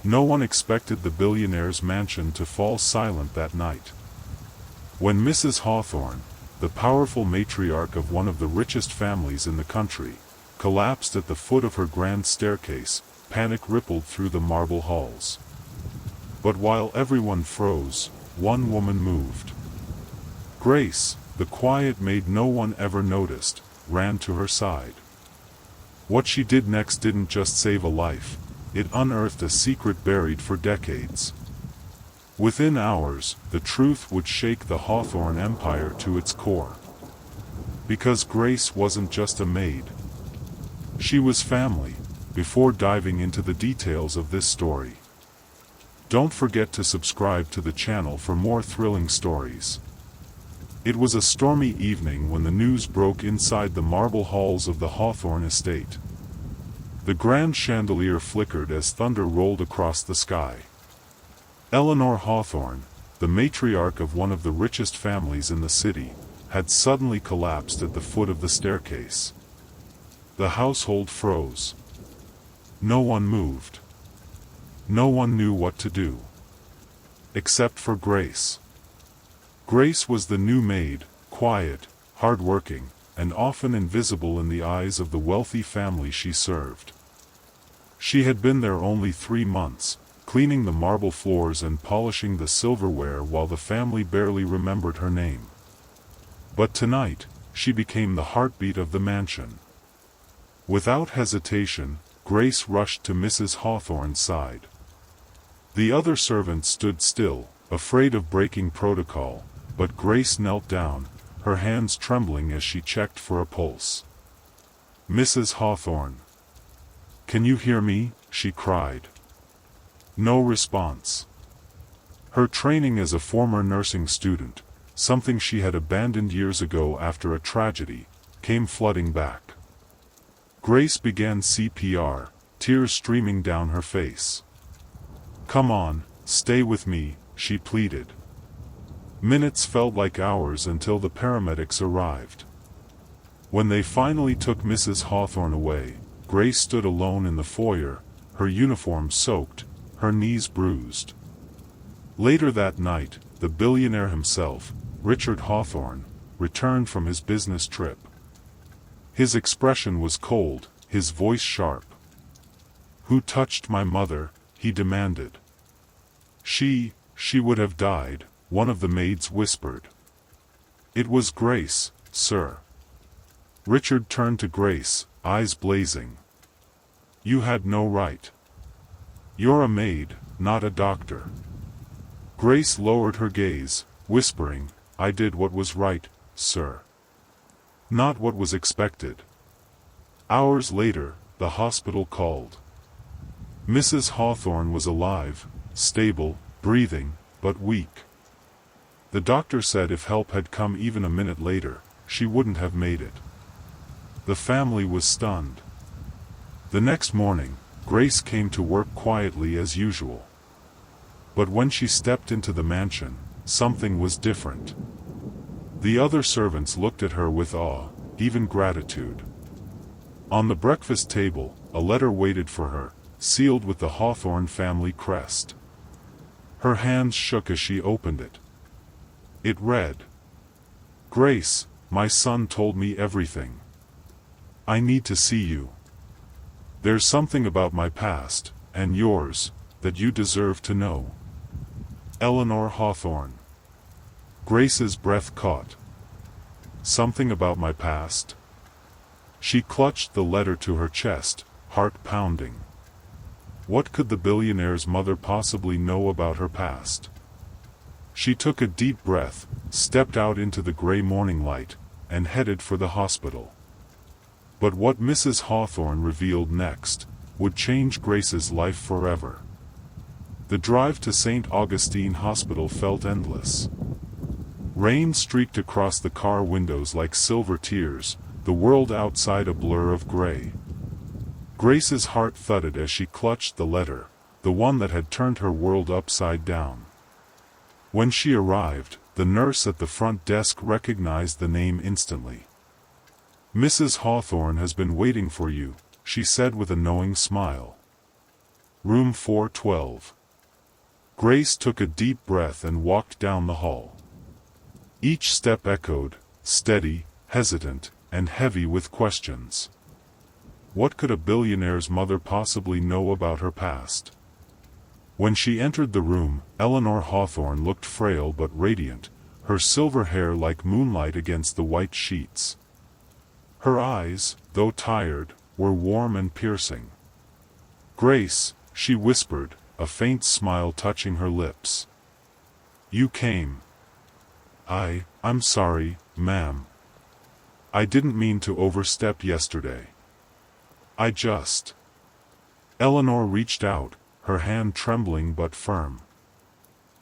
No one expected the billionaire's mansion to fall silent that night. When Mrs. Hawthorne, the powerful matriarch of one of the richest families in the country, collapsed at the foot of her grand staircase, panic rippled through the marble halls. But while everyone froze, one woman moved. Grace, the quiet maid no one ever noticed, ran to her side. What she did next didn't just save a life, it unearthed a secret buried for decades. Within hours, the truth would shake the Hawthorne empire to its core. Because Grace wasn't just a maid. She was family. Before diving into the details of this story, don't forget to subscribe to the channel for more thrilling stories. It was a stormy evening when the news broke inside the marble halls of the Hawthorne estate. The grand chandelier flickered as thunder rolled across the sky. Eleanor Hawthorne, the matriarch of one of the richest families in the city, had suddenly collapsed at the foot of the staircase. The household froze. No one moved. No one knew what to do. Except for Grace. Grace was the new maid, quiet, hard-working, and often invisible in the eyes of the wealthy family she served. She had been there only 3 months, cleaning the marble floors and polishing the silverware while the family barely remembered her name. But tonight, she became the heartbeat of the mansion. Without hesitation, Grace rushed to Mrs. Hawthorne's side. The other servants stood still, afraid of breaking protocol, but Grace knelt down, her hands trembling as she checked for a pulse. "Mrs. Hawthorne. Can you hear me?" she cried. No response. Her training as a former nursing student, something she had abandoned years ago after a tragedy, came flooding back. Grace began CPR, tears streaming down her face. "Come on, stay with me," she pleaded. Minutes felt like hours until the paramedics arrived. When they finally took Mrs. Hawthorne away, Grace stood alone in the foyer, her uniform soaked, her knees bruised. Later that night, the billionaire himself, Richard Hawthorne, returned from his business trip. His expression was cold, his voice sharp. "Who touched my mother?" he demanded. She would have died," one of the maids whispered. "It was Grace, sir." Richard turned to Grace, eyes blazing. "You had no right. You're a maid, not a doctor." Grace lowered her gaze, whispering, "I did what was right, sir. Not what was expected." Hours later, the hospital called. Mrs. Hawthorne was alive, stable, breathing, but weak. The doctor said if help had come even a minute later, she wouldn't have made it. The family was stunned. The next morning, Grace came to work quietly as usual. But when she stepped into the mansion, something was different. The other servants looked at her with awe, even gratitude. On the breakfast table, a letter waited for her, sealed with the Hawthorne family crest. Her hands shook as she opened it. It read, "Grace, my son told me everything. I need to see you. There's something about my past, and yours, that you deserve to know. Eleanor Hawthorne." Grace's breath caught. Something about my past? She clutched the letter to her chest, heart pounding. What could the billionaire's mother possibly know about her past? She took a deep breath, stepped out into the gray morning light, and headed for the hospital. But what Mrs. Hawthorne revealed next would change Grace's life forever. The drive to St. Augustine Hospital felt endless. Rain streaked across the car windows like silver tears, the world outside a blur of gray. Grace's heart thudded as she clutched the letter, the one that had turned her world upside down. When she arrived, the nurse at the front desk recognized the name instantly. "Mrs. Hawthorne has been waiting for you," she said with a knowing smile. Room 412. Grace took a deep breath and walked down the hall. Each step echoed, steady, hesitant, and heavy with questions. What could a billionaire's mother possibly know about her past? When she entered the room, Eleanor Hawthorne looked frail but radiant, her silver hair like moonlight against the white sheets. Her eyes, though tired, were warm and piercing. "Grace," she whispered, a faint smile touching her lips. "You came." I'm sorry, ma'am. I didn't mean to overstep yesterday. I just..." Eleanor reached out, her hand trembling but firm.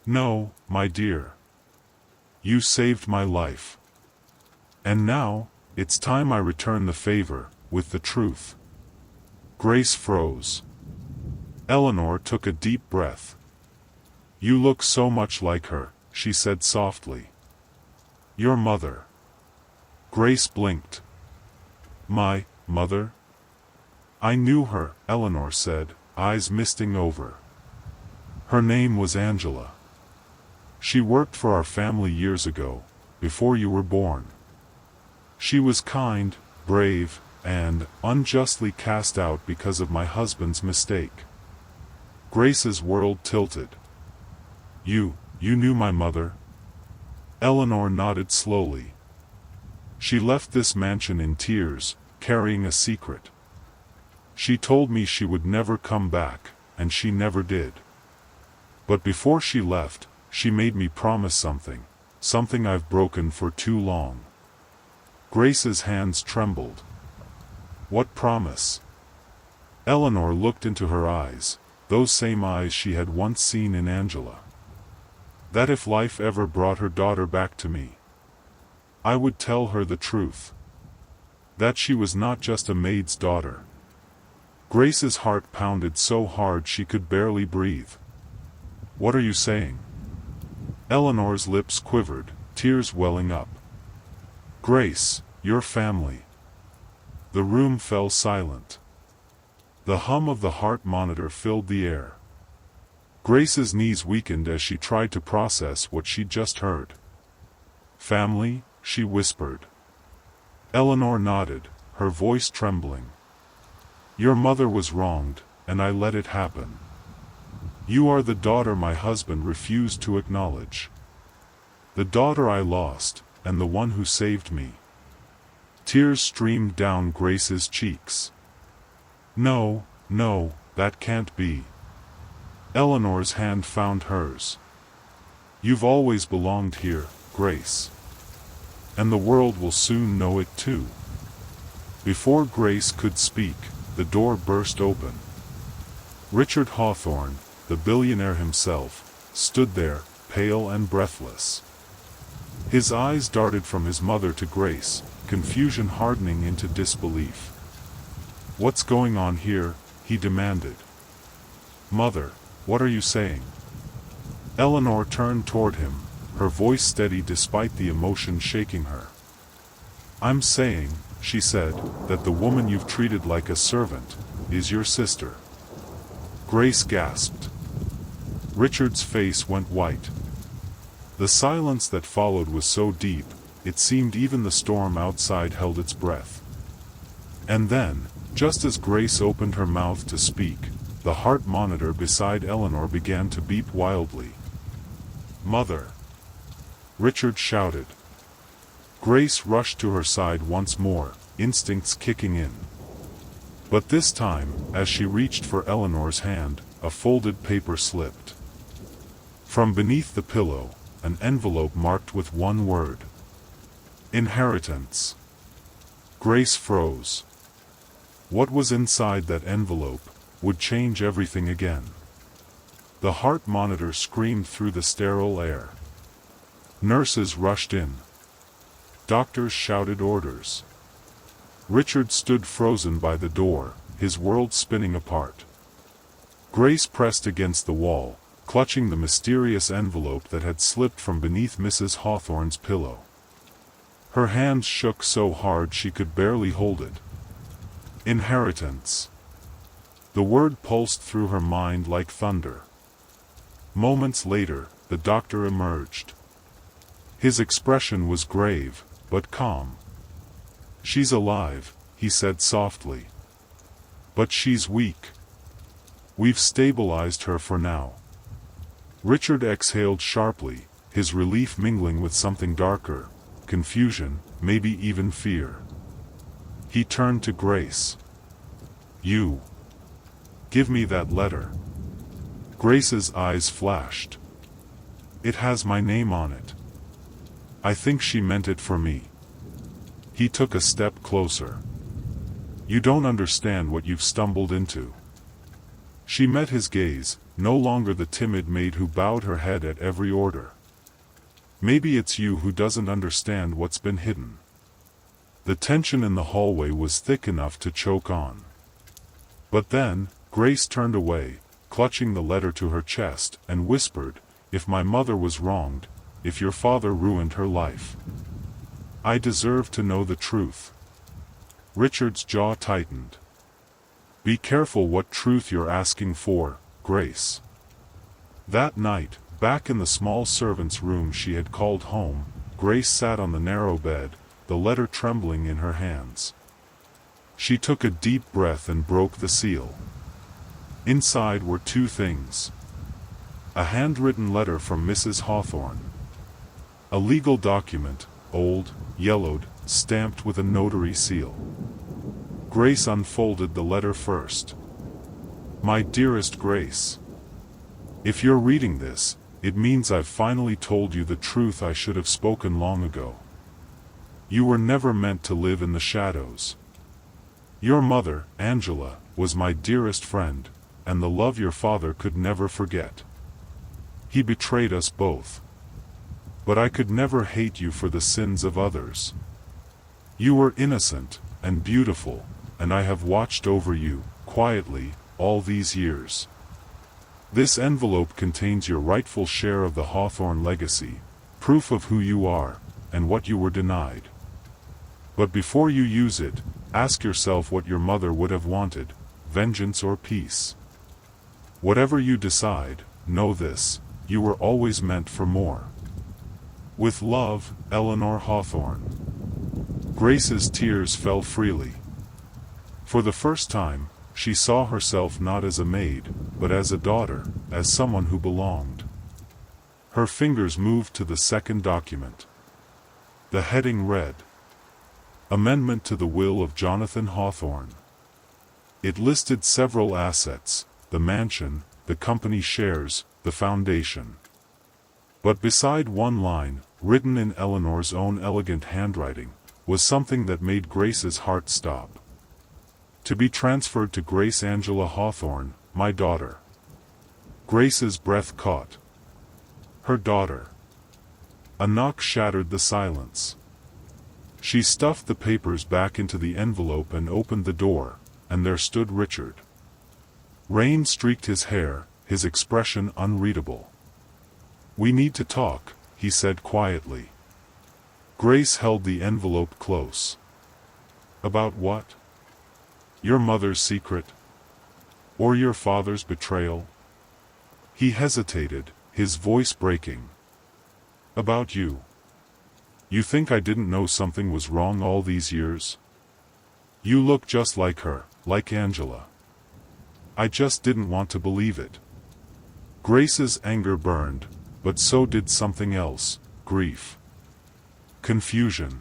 "No, my dear. You saved my life. And now, it's time I return the favor, with the truth." Grace froze. Eleanor took a deep breath. "You look so much like her," she said softly. "Your mother." Grace blinked. "My mother?" "I knew her," Eleanor said, eyes misting over. "Her name was Angela. She worked for our family years ago, before you were born. She was kind, brave, and unjustly cast out because of my husband's mistake." Grace's world tilted. You knew my mother?" Eleanor nodded slowly. "She left this mansion in tears, carrying a secret. She told me she would never come back, and she never did. But before she left, she made me promise something I've broken for too long." Grace's hands trembled. "What promise?" Eleanor looked into her eyes, those same eyes she had once seen in Angela. "That if life ever brought her daughter back to me, I would tell her the truth. That she was not just a maid's daughter." Grace's heart pounded so hard she could barely breathe. "What are you saying?" Eleanor's lips quivered, tears welling up. "Grace, your family." The room fell silent. The hum of the heart monitor filled the air. Grace's knees weakened as she tried to process what she'd just heard. "Family?" she whispered. Eleanor nodded, her voice trembling. "Your mother was wronged, and I let it happen. You are the daughter my husband refused to acknowledge. The daughter I lost, and the one who saved me." Tears streamed down Grace's cheeks. No, that can't be." Eleanor's hand found hers. "You've always belonged here, Grace. And the world will soon know it too." Before Grace could speak, the door burst open. Richard Hawthorne, the billionaire himself, stood there, pale and breathless. His eyes darted from his mother to Grace, confusion hardening into disbelief. "What's going on here?" he demanded. "Mother, what are you saying?" Eleanor turned toward him, her voice steady despite the emotion shaking her. "I'm saying," she said, "that the woman you've treated like a servant is your sister." Grace gasped. Richard's face went white. The silence that followed was so deep, it seemed even the storm outside held its breath. And then, just as Grace opened her mouth to speak, the heart monitor beside Eleanor began to beep wildly. "Mother!" Richard shouted. Grace rushed to her side once more, instincts kicking in. But this time, as she reached for Eleanor's hand, a folded paper slipped. From beneath the pillow, an envelope marked with one word. Inheritance. Grace froze. What was inside that envelope would change everything again. The heart monitor screamed through the sterile air. Nurses rushed in. Doctors shouted orders. Richard stood frozen by the door, his world spinning apart. Grace pressed against the wall, clutching the mysterious envelope that had slipped from beneath Mrs. Hawthorne's pillow. Her hands shook so hard she could barely hold it. Inheritance. The word pulsed through her mind like thunder. Moments later, the doctor emerged. His expression was grave, but calm. "She's alive," he said softly. "But she's weak. We've stabilized her for now." Richard exhaled sharply, his relief mingling with something darker, confusion, maybe even fear. He turned to Grace. "You. Give me that letter." Grace's eyes flashed. "It has my name on it. I think she meant it for me." He took a step closer. "You don't understand what you've stumbled into." She met his gaze, no longer the timid maid who bowed her head at every order. "Maybe it's you who doesn't understand what's been hidden." The tension in the hallway was thick enough to choke on. But then, Grace turned away, clutching the letter to her chest, and whispered, "If my mother was wronged, if your father ruined her life, I deserve to know the truth." Richard's jaw tightened. "Be careful what truth you're asking for, Grace." That night, back in the small servant's room she had called home, Grace sat on the narrow bed, the letter trembling in her hands. She took a deep breath and broke the seal. Inside were two things. A handwritten letter from Mrs. Hawthorne. A legal document, old, yellowed, stamped with a notary seal. Grace unfolded the letter first. "My dearest Grace, if you're reading this, it means I've finally told you the truth I should have spoken long ago. You were never meant to live in the shadows. Your mother, Angela, was my dearest friend, and the love your father could never forget. He betrayed us both. But I could never hate you for the sins of others. You were innocent, and beautiful, and I have watched over you, quietly, all these years. This envelope contains your rightful share of the Hawthorne legacy, proof of who you are, and what you were denied. But before you use it, ask yourself what your mother would have wanted, vengeance or peace. Whatever you decide, know this, you were always meant for more. With love, Eleanor Hawthorne." Grace's tears fell freely. For the first time, she saw herself not as a maid, but as a daughter, as someone who belonged. Her fingers moved to the second document. The heading read, "Amendment to the Will of Jonathan Hawthorne." It listed several assets, the mansion, the company shares, the foundation. But beside one line, written in Eleanor's own elegant handwriting, was something that made Grace's heart stop. "To be transferred to Grace Angela Hawthorne, my daughter." Grace's breath caught. Her daughter. A knock shattered the silence. She stuffed the papers back into the envelope and opened the door, and there stood Richard. Rain streaked his hair, his expression unreadable. "We need to talk," he said quietly. Grace held the envelope close. "About what? Your mother's secret? Or your father's betrayal?" He hesitated, his voice breaking. "About you. You think I didn't know something was wrong all these years? You look just like her, like Angela. I just didn't want to believe it." Grace's anger burned, but so did something else, grief. Confusion.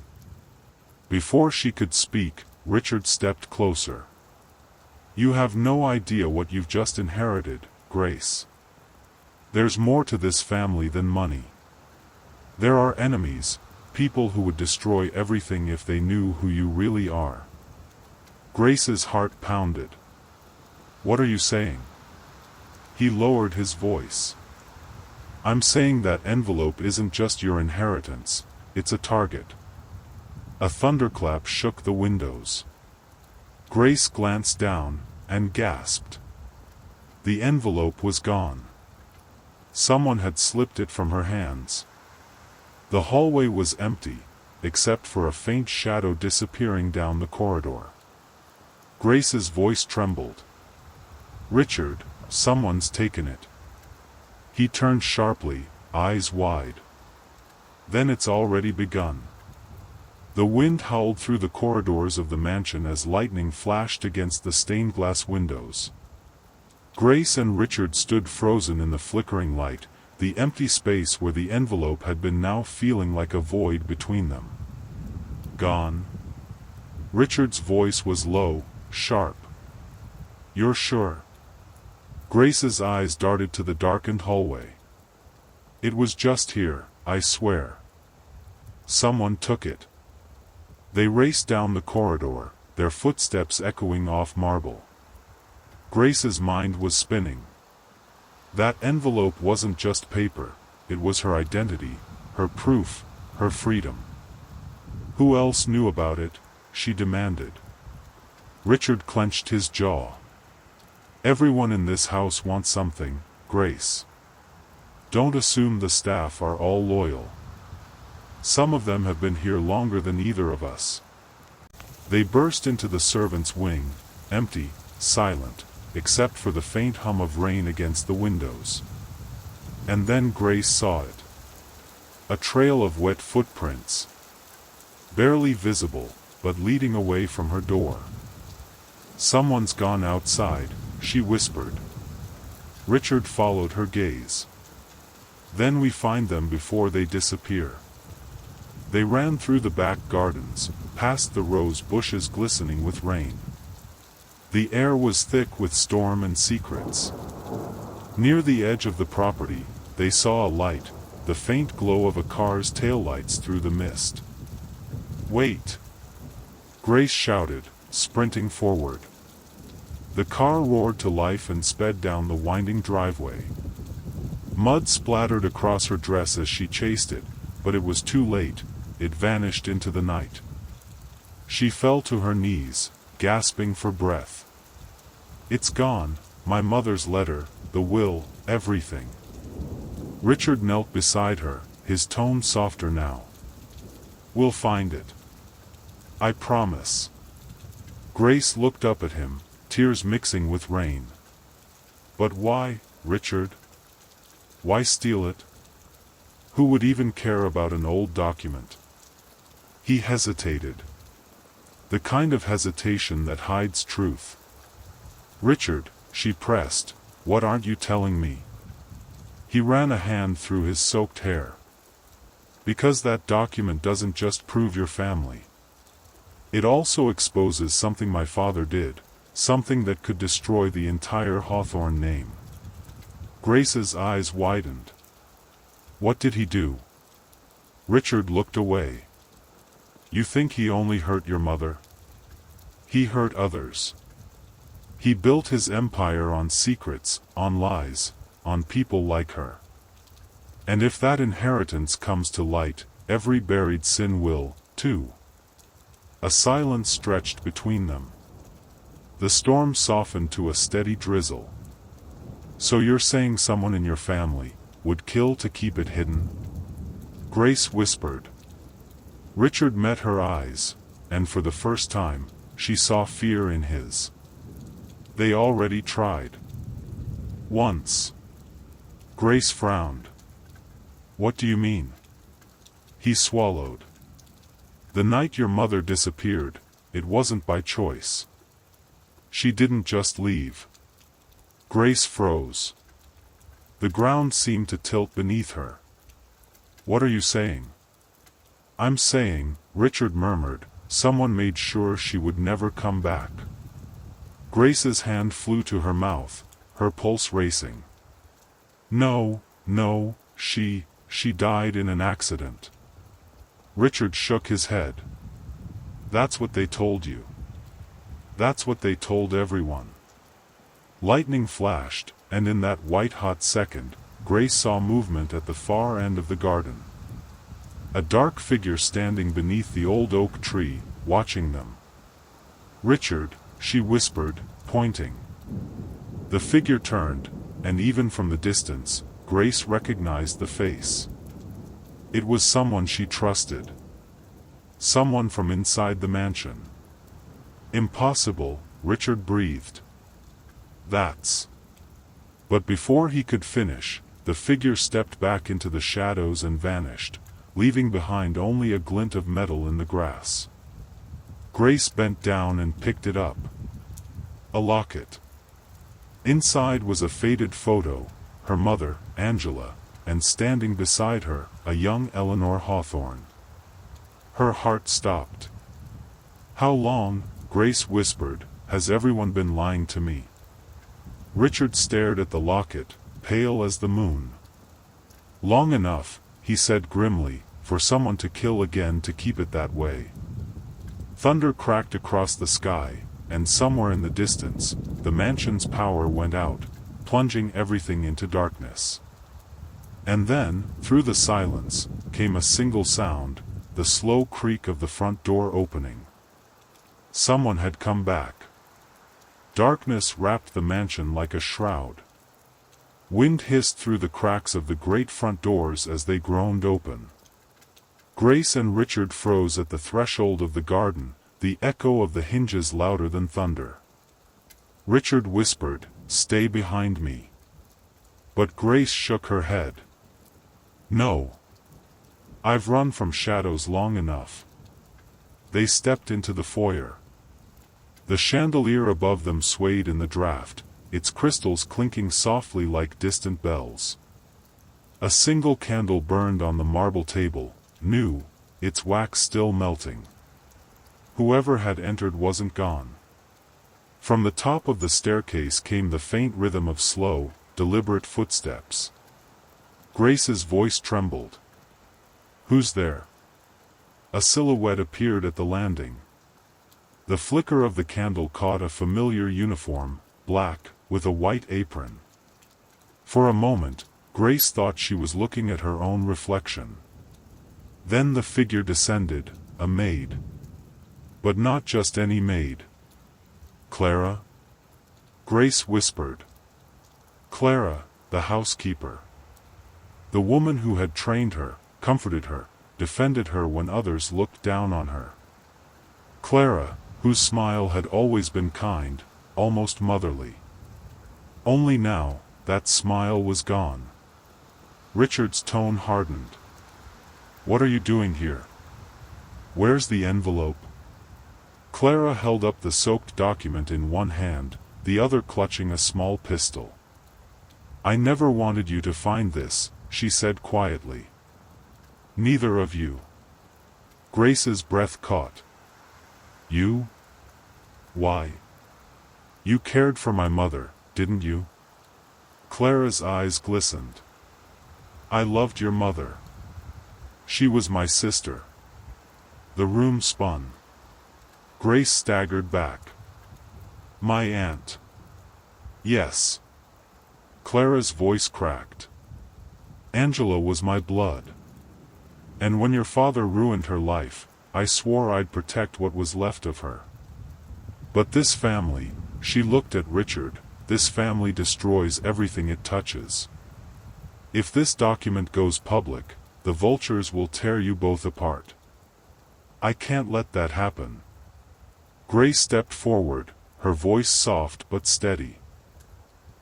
Before she could speak, Richard stepped closer. "You have no idea what you've just inherited, Grace. There's more to this family than money. There are enemies, people who would destroy everything if they knew who you really are." Grace's heart pounded. "What are you saying?" He lowered his voice. "I'm saying that envelope isn't just your inheritance, it's a target." A thunderclap shook the windows. Grace glanced down, and gasped. The envelope was gone. Someone had slipped it from her hands. The hallway was empty, except for a faint shadow disappearing down the corridor. Grace's voice trembled. "Richard, someone's taken it." He turned sharply, eyes wide. Then it's already begun. The wind howled through the corridors of the mansion as lightning flashed against the stained glass windows. Grace and Richard stood frozen in the flickering light, the empty space where the envelope had been now feeling like a void between them. "Gone?" Richard's voice was low, sharp. "You're sure?" Grace's eyes darted to the darkened hallway. "It was just here, I swear." "Someone took it." They raced down the corridor, their footsteps echoing off marble. Grace's mind was spinning. That envelope wasn't just paper, it was her identity, her proof, her freedom. Who else knew about it? She demanded. Richard clenched his jaw. "Everyone in this house wants something, Grace. Don't assume the staff are all loyal. Some of them have been here longer than either of us." They burst into the servants' wing, empty, silent, except for the faint hum of rain against the windows. And then Grace saw it. A trail of wet footprints. Barely visible, but leading away from her door. "Someone's gone outside," she whispered. Richard followed her gaze. "Then we find them before they disappear." They ran through the back gardens, past the rose bushes glistening with rain. The air was thick with storm and secrets. Near the edge of the property, they saw a light, the faint glow of a car's taillights through the mist. "Wait!" Grace shouted, sprinting forward. The car roared to life and sped down the winding driveway. Mud splattered across her dress as she chased it, but it was too late, it vanished into the night. She fell to her knees, gasping for breath. "It's gone, my mother's letter, the will, everything." Richard knelt beside her, his tone softer now. "We'll find it. I promise." Grace looked up at him, tears mixing with rain. "But why, Richard? Why steal it? Who would even care about an old document?" He hesitated. The kind of hesitation that hides truth. "Richard," she pressed, "what aren't you telling me?" He ran a hand through his soaked hair. "Because that document doesn't just prove your family. It also exposes something my father did, something that could destroy the entire Hawthorne name." Grace's eyes widened. "What did he do?" Richard looked away. "You think he only hurt your mother? He hurt others. He built his empire on secrets, on lies, on people like her. And if that inheritance comes to light, every buried sin will, too." A silence stretched between them. The storm softened to a steady drizzle. "So you're saying someone in your family would kill to keep it hidden?" Grace whispered. Richard met her eyes, and for the first time, she saw fear in his. "They already tried. Once." Grace frowned. "What do you mean?" He swallowed. "The night your mother disappeared, it wasn't by choice. She didn't just leave." Grace froze. The ground seemed to tilt beneath her. "What are you saying?" "I'm saying," Richard murmured, "someone made sure she would never come back." Grace's hand flew to her mouth, her pulse racing. No, she died in an accident." Richard shook his head. "That's what they told you. That's what they told everyone." Lightning flashed, and in that white-hot second, Grace saw movement at the far end of the garden. A dark figure standing beneath the old oak tree, watching them. "Richard," she whispered, pointing. The figure turned, and even from the distance, Grace recognized the face. It was someone she trusted. Someone from inside the mansion. "Impossible," Richard breathed. That's... But before he could finish, the figure stepped back into the shadows and vanished, leaving behind only a glint of metal in the grass. Grace bent down and picked it up. A locket. Inside was a faded photo, her mother, Angela, and standing beside her, a young Eleanor Hawthorne. Her heart stopped. "How long," Grace whispered, "has everyone been lying to me?" Richard stared at the locket, pale as the moon. "Long enough," he said grimly, "for someone to kill again to keep it that way." Thunder cracked across the sky, and somewhere in the distance, the mansion's power went out, plunging everything into darkness. And then, through the silence, came a single sound, the slow creak of the front door opening. Someone had come back. Darkness wrapped the mansion like a shroud. Wind hissed through the cracks of the great front doors as they groaned open. Grace and Richard froze at the threshold of the garden, the echo of the hinges louder than thunder. Richard whispered, "Stay behind me." But Grace shook her head. "No. I've run from shadows long enough." They stepped into the foyer. The chandelier above them swayed in the draught, its crystals clinking softly like distant bells. A single candle burned on the marble table, new, its wax still melting. Whoever had entered wasn't gone. From the top of the staircase came the faint rhythm of slow, deliberate footsteps. Grace's voice trembled. "Who's there?" A silhouette appeared at the landing. The flicker of the candle caught a familiar uniform, black, with a white apron. For a moment, Grace thought she was looking at her own reflection. Then the figure descended, a maid. But not just any maid. "Clara?" Grace whispered. Clara, the housekeeper. The woman who had trained her, comforted her, defended her when others looked down on her. Clara, whose smile had always been kind, almost motherly. Only now, that smile was gone. Richard's tone hardened. "What are you doing here? Where's the envelope?" Clara held up the soaked document in one hand, the other clutching a small pistol. "I never wanted you to find this," she said quietly. "Neither of you." Grace's breath caught. "You? Why? You cared for my mother, didn't you?" Clara's eyes glistened. "I loved your mother. She was my sister." The room spun. Grace staggered back. "My aunt." "Yes." Clara's voice cracked. "Angela was my blood. And when your father ruined her life, I swore I'd protect what was left of her. But this family," she looked at Richard, "this family destroys everything it touches. If this document goes public, the vultures will tear you both apart. I can't let that happen." Grace stepped forward, her voice soft but steady.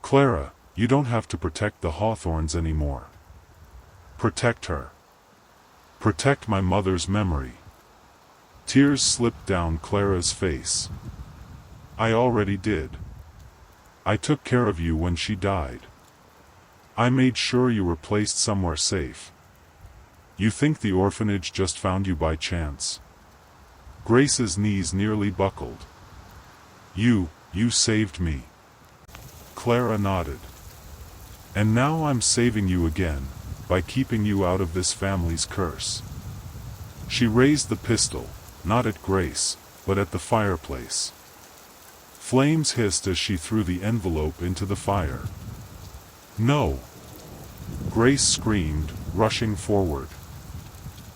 "Clara, you don't have to protect the Hawthorns anymore. Protect her. Protect my mother's memory." Tears slipped down Clara's face. "I already did. I took care of you when she died. I made sure you were placed somewhere safe. You think the orphanage just found you by chance?" Grace's knees nearly buckled. You saved me." Clara nodded. "And now I'm saving you again, by keeping you out of this family's curse." She raised the pistol, not at Grace, but at the fireplace. Flames hissed as she threw the envelope into the fire. "No!" Grace screamed, rushing forward.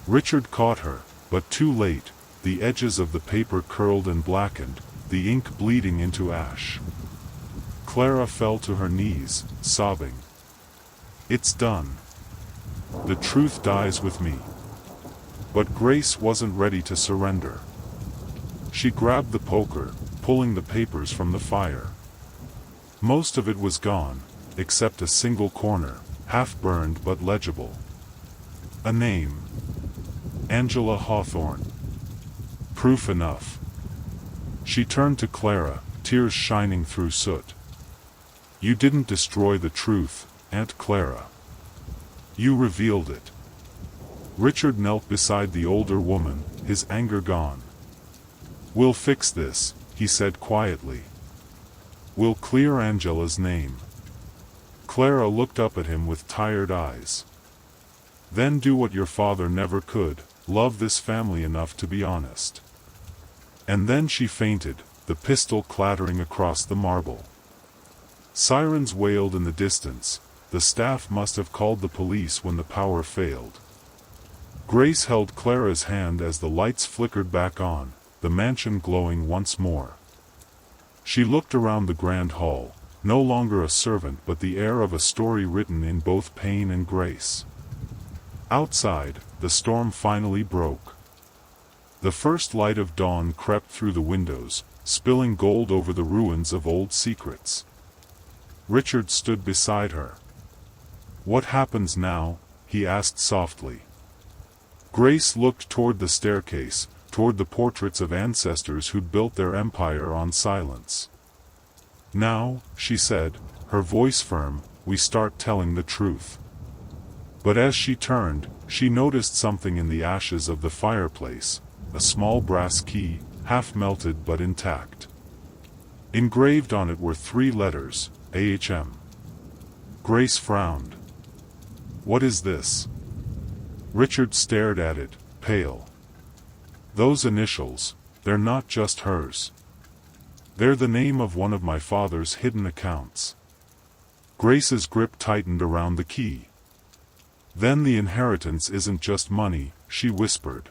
Richard caught her, but too late. The edges of the paper curled and blackened, the ink bleeding into ash. Clara fell to her knees, sobbing. "It's done. The truth dies with me." But Grace wasn't ready to surrender. She grabbed the poker, pulling the papers from the fire. Most of it was gone, except a single corner, half-burned but legible. A name. Angela Hawthorne. Proof enough. She turned to Clara, tears shining through soot. You didn't destroy the truth, Aunt Clara. You revealed it. Richard knelt beside the older woman, his anger gone. We'll fix this, he said quietly. We'll clear Angela's name. Clara looked up at him with tired eyes. Then do what your father never could, love this family enough to be honest. And then she fainted, the pistol clattering across the marble. Sirens wailed in the distance. The staff must have called the police when the power failed. Grace held Clara's hand as the lights flickered back on, the mansion glowing once more. She looked around the grand hall, no longer a servant but the heir of a story written in both pain and grace. Outside, the storm finally broke. The first light of dawn crept through the windows, spilling gold over the ruins of old secrets. Richard stood beside her. What happens now? He asked softly. Grace looked toward the staircase, toward the portraits of ancestors who'd built their empire on silence. Now, she said, her voice firm, we start telling the truth. But as she turned, she noticed something in the ashes of the fireplace, a small brass key, half melted but intact. Engraved on it were 3 letters, AHM. Grace frowned. What is this? Richard stared at it, pale. Those initials, they're not just hers. They're the name of one of my father's hidden accounts. Grace's grip tightened around the key. Then the inheritance isn't just money, she whispered.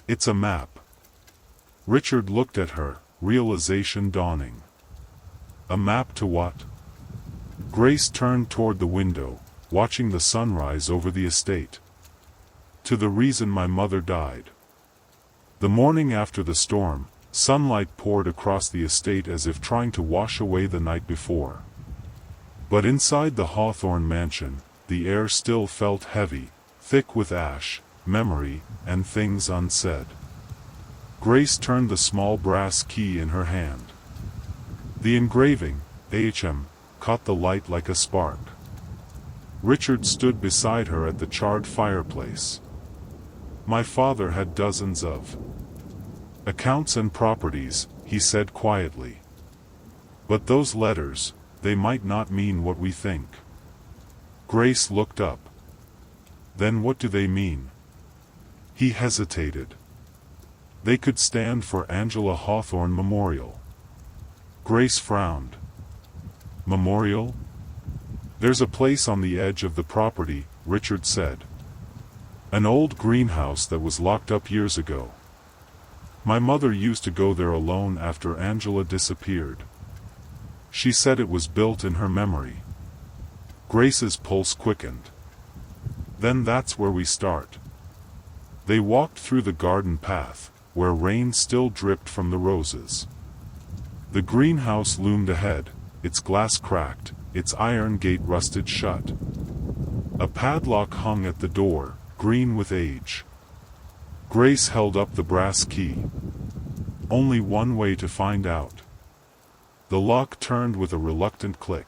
It's a map. Richard looked at her, realization dawning. A map to what? Grace turned toward the window, watching the sunrise over the estate. To the reason my mother died. The morning after the storm, sunlight poured across the estate as if trying to wash away the night before. But inside the Hawthorne mansion, the air still felt heavy, thick with ash, memory, and things unsaid. Grace turned the small brass key in her hand. The engraving, AHM, caught the light like a spark. Richard stood beside her at the charred fireplace. My father had dozens of accounts and properties, he said quietly. But those letters, they might not mean what we think. Grace looked up. Then what do they mean? He hesitated. They could stand for Angela Hawthorne Memorial. Grace frowned. Memorial? There's a place on the edge of the property, Richard said. An old greenhouse that was locked up years ago. My mother used to go there alone after Angela disappeared. She said it was built in her memory. Grace's pulse quickened. Then that's where we start. They walked through the garden path, where rain still dripped from the roses. The greenhouse loomed ahead, its glass cracked, its iron gate rusted shut. A padlock hung at the door, green with age. Grace held up the brass key. Only one way to find out. The lock turned with a reluctant click.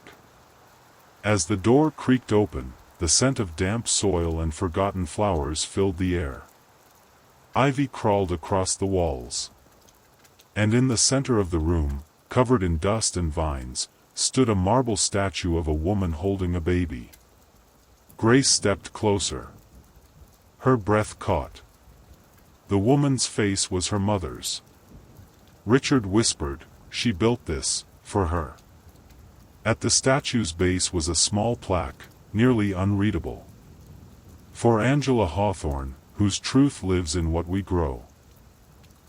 As the door creaked open, the scent of damp soil and forgotten flowers filled the air. Ivy crawled across the walls. And in the center of the room, covered in dust and vines, stood a marble statue of a woman holding a baby. Grace stepped closer. Her breath caught. The woman's face was her mother's. Richard whispered, she built this, for her. At the statue's base was a small plaque, nearly unreadable. For Angela Hawthorne, whose truth lives in what we grow.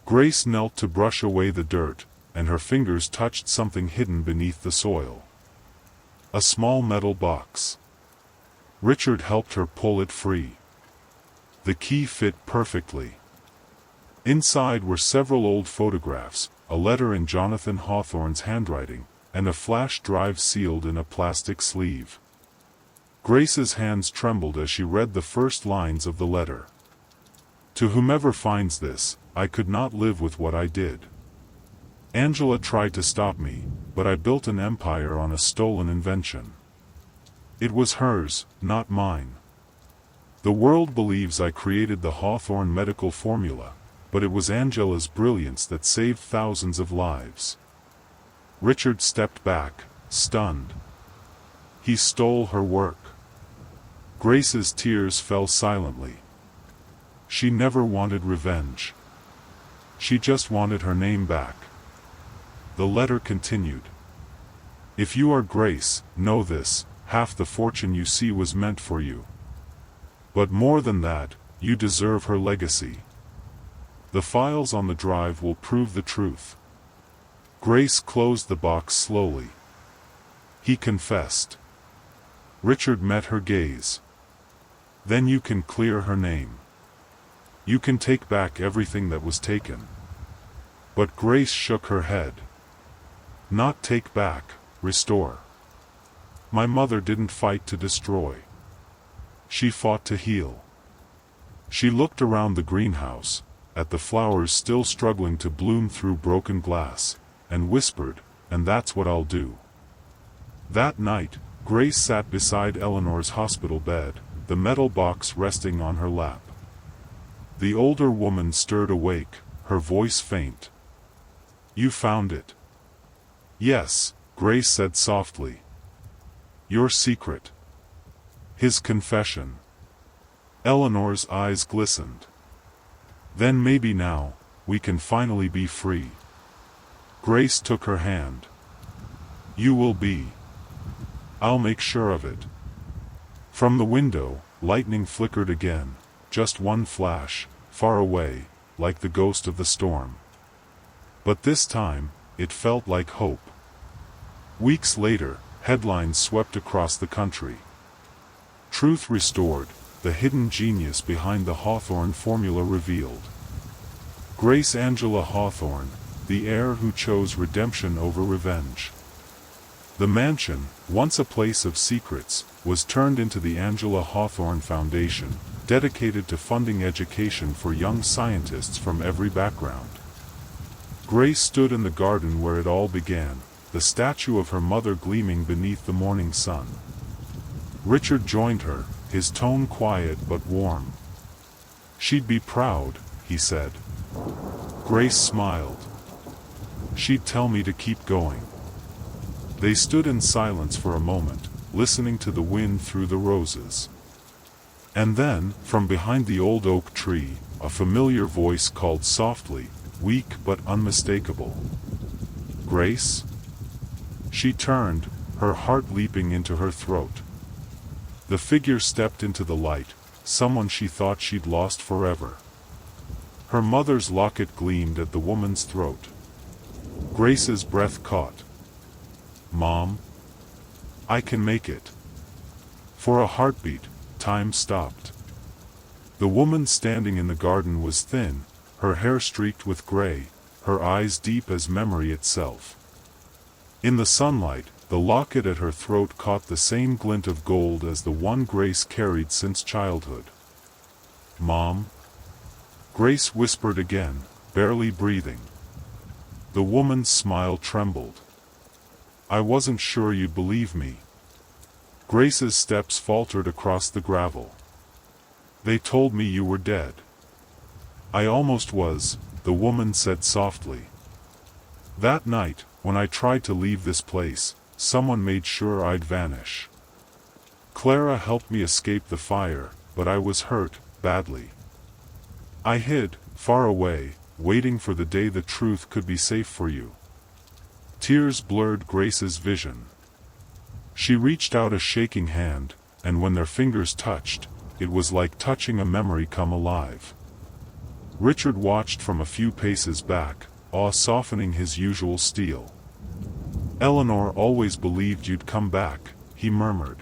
Grace knelt to brush away the dirt, and her fingers touched something hidden beneath the soil. A small metal box. Richard helped her pull it free. The key fit perfectly. Inside were several old photographs, a letter in Jonathan Hawthorne's handwriting, and a flash drive sealed in a plastic sleeve. Grace's hands trembled as she read the first lines of the letter. To whomever finds this, I could not live with what I did. Angela tried to stop me, but I built an empire on a stolen invention. It was hers, not mine. The world believes I created the Hawthorne medical formula, but it was Angela's brilliance that saved thousands of lives. Richard stepped back, stunned. He stole her work. Grace's tears fell silently. She never wanted revenge. She just wanted her name back. The letter continued. If you are Grace, know this, half the fortune you see was meant for you. But more than that, you deserve her legacy. The files on the drive will prove the truth. Grace closed the box slowly. He confessed. Richard met her gaze. Then you can clear her name. You can take back everything that was taken. But Grace shook her head. Not take back, restore. My mother didn't fight to destroy. She fought to heal. She looked around the greenhouse, at the flowers still struggling to bloom through broken glass, and whispered, and that's what I'll do. That night, Grace sat beside Eleanor's hospital bed, the metal box resting on her lap. The older woman stirred awake, her voice faint. You found it. Yes, Grace said softly. Your secret. His confession. Eleanor's eyes glistened. Then maybe now, we can finally be free. Grace took her hand. You will be. I'll make sure of it. From the window, lightning flickered again, just one flash, far away, like the ghost of the storm. But this time, it felt like hope. Weeks later, headlines swept across the country. Truth restored, the hidden genius behind the Hawthorne formula revealed. Grace Angela Hawthorne, the heir who chose redemption over revenge. The mansion, once a place of secrets, was turned into the Angela Hawthorne Foundation, dedicated to funding education for young scientists from every background. Grace stood in the garden where it all began, the statue of her mother gleaming beneath the morning sun. Richard joined her, his tone quiet but warm. She'd be proud, he said. Grace smiled. She'd tell me to keep going. They stood in silence for a moment, listening to the wind through the roses. And then, from behind the old oak tree, a familiar voice called softly, weak but unmistakable. Grace? She turned, her heart leaping into her throat. The figure stepped into the light, someone she thought she'd lost forever. Her mother's locket gleamed at the woman's throat. Grace's breath caught. Mom? I can make it. For a heartbeat, time stopped. The woman standing in the garden was thin, her hair streaked with gray, her eyes deep as memory itself. In the sunlight, the locket at her throat caught the same glint of gold as the one Grace carried since childhood. Mom? Grace whispered again, barely breathing. The woman's smile trembled. I wasn't sure you'd believe me. Grace's steps faltered across the gravel. They told me you were dead. I almost was, the woman said softly. That night, when I tried to leave this place, someone made sure I'd vanish. Clara helped me escape the fire, but I was hurt, badly. I hid, far away, waiting for the day the truth could be safe for you. Tears blurred Grace's vision. She reached out a shaking hand, and when their fingers touched, it was like touching a memory come alive. Richard watched from a few paces back, awe softening his usual steel. Eleanor always believed you'd come back, he murmured.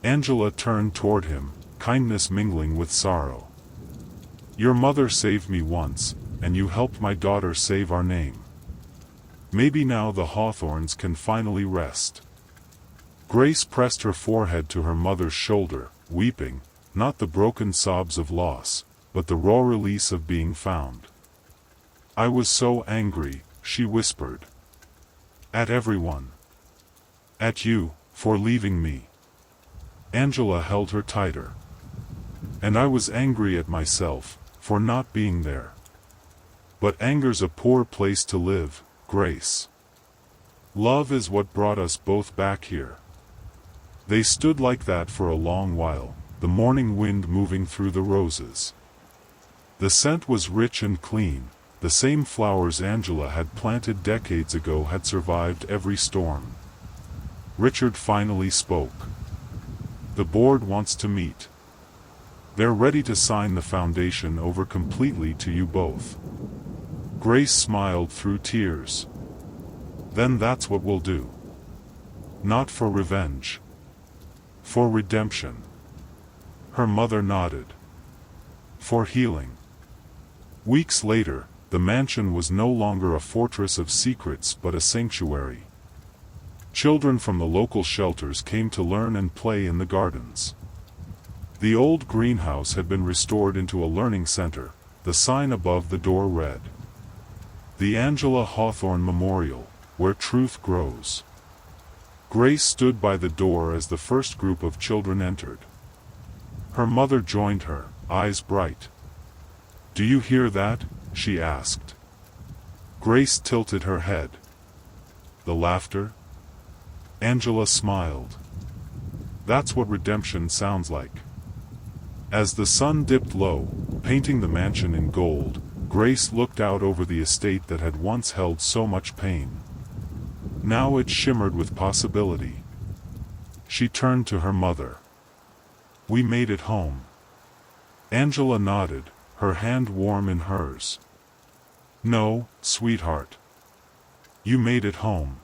Angela turned toward him, kindness mingling with sorrow. Your mother saved me once, and you helped my daughter save our name. Maybe now the Hawthorns can finally rest. Grace pressed her forehead to her mother's shoulder, weeping, not the broken sobs of loss, but the raw release of being found. "I was so angry," she whispered. "At everyone. At you, for leaving me." Angela held her tighter. "And I was angry at myself, for not being there. But anger's a poor place to live, Grace. Love is what brought us both back here." They stood like that for a long while, the morning wind moving through the roses. The scent was rich and clean, the same flowers Angela had planted decades ago had survived every storm. Richard finally spoke. "The board wants to meet. They're ready to sign the foundation over completely to you both." Grace smiled through tears. "Then that's what we'll do. Not for revenge. For redemption." Her mother nodded. "For healing." Weeks later, the mansion was no longer a fortress of secrets but a sanctuary. Children from the local shelters came to learn and play in the gardens. The old greenhouse had been restored into a learning center, the sign above the door read, "The Angela Hawthorne Memorial, where truth grows." Grace stood by the door as the first group of children entered. Her mother joined her, eyes bright. "Do you hear that?" she asked. Grace tilted her head. "The laughter?" Angela smiled. "That's what redemption sounds like." As the sun dipped low, painting the mansion in gold, Grace looked out over the estate that had once held so much pain. Now it shimmered with possibility. She turned to her mother. "We made it home." Angela nodded, her hand warm in hers. "No, sweetheart. You made it home."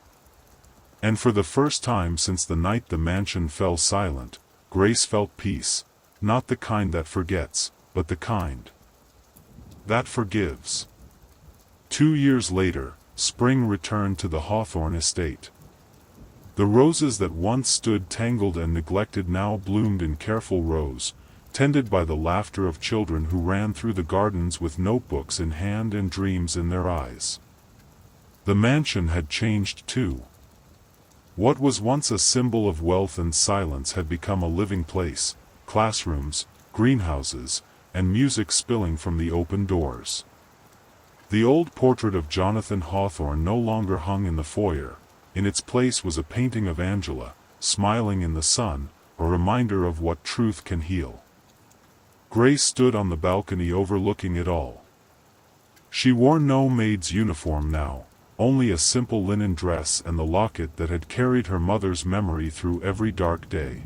And for the first time since the night the mansion fell silent, Grace felt peace, not the kind that forgets, but the kind that forgives. 2 years later, spring returned to the Hawthorne estate. The roses that once stood tangled and neglected now bloomed in careful rows, tended by the laughter of children who ran through the gardens with notebooks in hand and dreams in their eyes. The mansion had changed too. What was once a symbol of wealth and silence had become a living place, classrooms, greenhouses, and music spilling from the open doors. The old portrait of Jonathan Hawthorne no longer hung in the foyer. In its place was a painting of Angela, smiling in the sun, a reminder of what truth can heal. Grace stood on the balcony overlooking it all. She wore no maid's uniform now, only a simple linen dress and the locket that had carried her mother's memory through every dark day.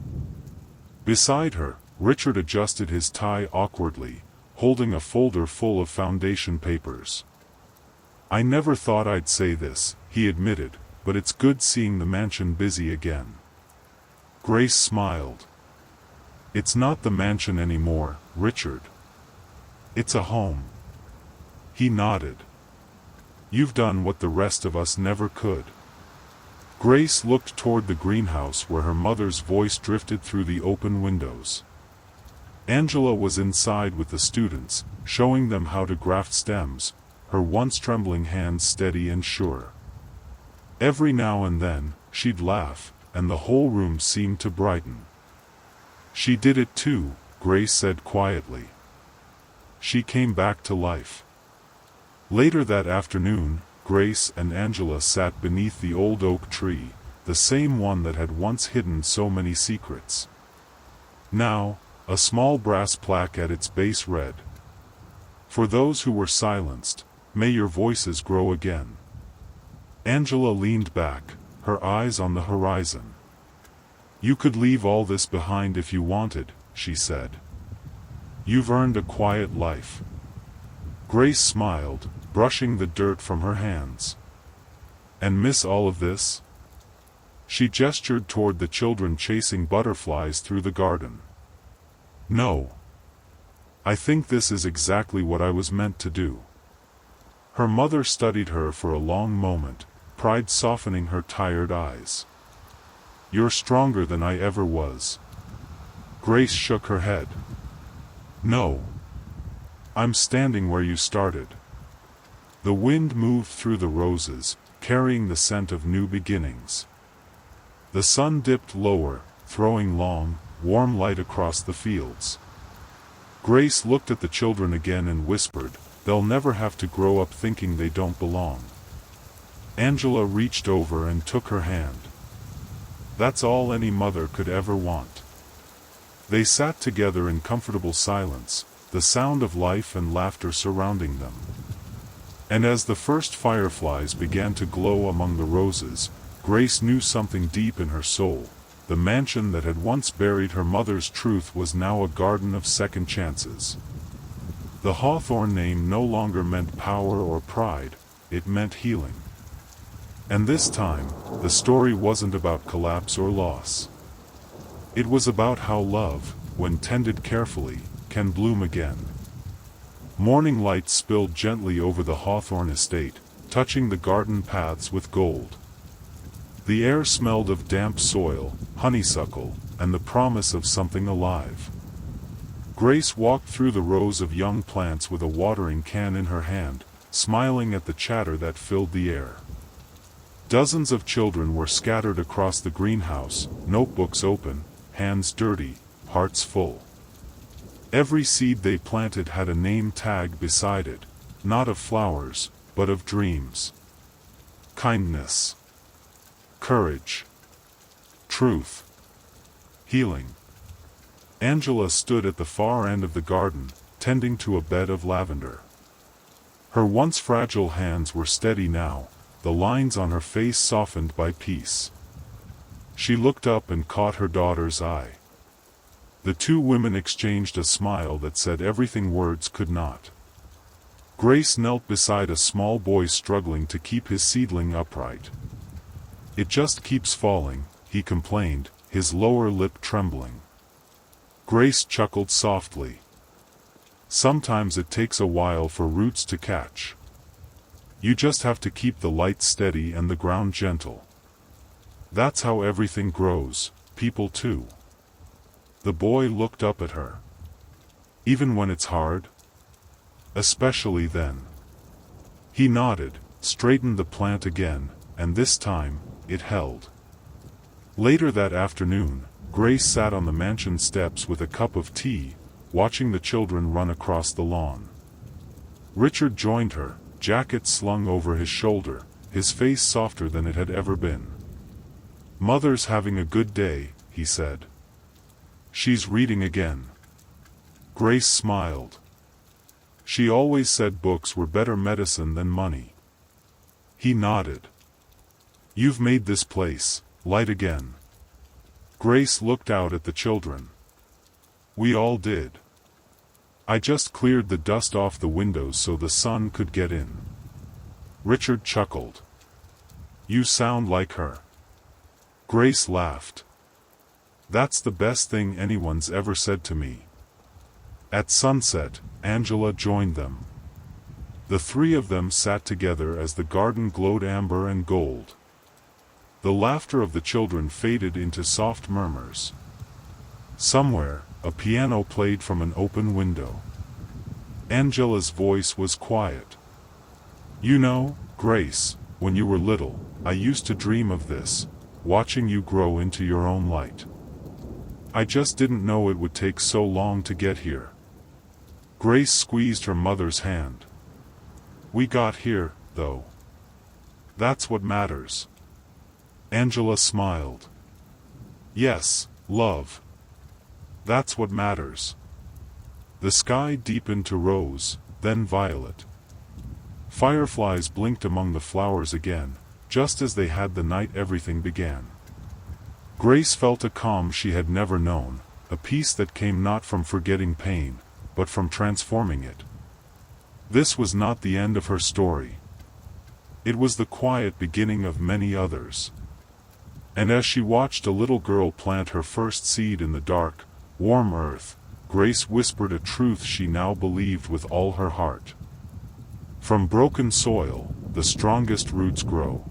Beside her, Richard adjusted his tie awkwardly, holding a folder full of foundation papers. "I never thought I'd say this," he admitted, "but it's good seeing the mansion busy again." Grace smiled. "It's not the mansion anymore, Richard. It's a home." He nodded. "You've done what the rest of us never could." Grace looked toward the greenhouse where her mother's voice drifted through the open windows. Angela was inside with the students, showing them how to graft stems, her once trembling hands steady and sure. Every now and then, she'd laugh, and the whole room seemed to brighten. "She did it too," Grace said quietly. "She came back to life." Later that afternoon, Grace and Angela sat beneath the old oak tree, the same one that had once hidden so many secrets. Now, a small brass plaque at its base read, "For those who were silenced, may your voices grow again." Angela leaned back, her eyes on the horizon. "You could leave all this behind if you wanted," she said. "You've earned a quiet life." Grace smiled, brushing the dirt from her hands. "And miss all of this?" She gestured toward the children chasing butterflies through the garden. "No. I think this is exactly what I was meant to do." Her mother studied her for a long moment, pride softening her tired eyes. "You're stronger than I ever was." Grace shook her head. "No. I'm standing where you started." The wind moved through the roses, carrying the scent of new beginnings. The sun dipped lower, throwing long, warm light across the fields. Grace looked at the children again and whispered, "They'll never have to grow up thinking they don't belong." Angela reached over and took her hand. That's all any mother could ever want. They sat together in comfortable silence, the sound of life and laughter surrounding them. And as the first fireflies began to glow among the roses, Grace knew something deep in her soul. The mansion that had once buried her mother's truth was now a garden of second chances. The Hawthorne name no longer meant power or pride, it meant healing. And this time, the story wasn't about collapse or loss. It was about how love, when tended carefully, can bloom again. Morning light spilled gently over the Hawthorne estate, touching the garden paths with gold. The air smelled of damp soil, honeysuckle, and the promise of something alive. Grace walked through the rows of young plants with a watering can in her hand, smiling at the chatter that filled the air. Dozens of children were scattered across the greenhouse, notebooks open, hands dirty, hearts full. Every seed they planted had a name tag beside it, not of flowers, but of dreams. Kindness. Courage. Truth. Healing. Angela stood at the far end of the garden, tending to a bed of lavender. Her once fragile hands were steady now, the lines on her face softened by peace. She looked up and caught her daughter's eye. The two women exchanged a smile that said everything words could not. Grace knelt beside a small boy struggling to keep his seedling upright. "It just keeps falling," he complained, his lower lip trembling. Grace chuckled softly. "Sometimes it takes a while for roots to catch. You just have to keep the light steady and the ground gentle. That's how everything grows, people too." The boy looked up at her. "Even when it's hard?" "Especially then." He nodded, straightened the plant again, and this time, it held. Later that afternoon, Grace sat on the mansion steps with a cup of tea, watching the children run across the lawn. Richard joined her, jacket slung over his shoulder, his face softer than it had ever been. "Mother's having a good day," he said. "She's reading again." Grace smiled. "She always said books were better medicine than money." He nodded. "You've made this place light again." Grace looked out at the children. "We all did. I just cleared the dust off the windows so the sun could get in." Richard chuckled. "You sound like her." Grace laughed. "That's the best thing anyone's ever said to me." At sunset, Angela joined them. The three of them sat together as the garden glowed amber and gold. The laughter of the children faded into soft murmurs. Somewhere, a piano played from an open window. Angela's voice was quiet. "You know, Grace, when you were little, I used to dream of this, watching you grow into your own light. I just didn't know it would take so long to get here." Grace squeezed her mother's hand. "We got here, though. That's what matters." Angela smiled. "Yes, love. That's what matters." The sky deepened to rose, then violet. Fireflies blinked among the flowers again, just as they had the night everything began. Grace felt a calm she had never known, a peace that came not from forgetting pain, but from transforming it. This was not the end of her story. It was the quiet beginning of many others. And as she watched a little girl plant her first seed in the dark, warm earth, Grace whispered a truth she now believed with all her heart. From broken soil, the strongest roots grow.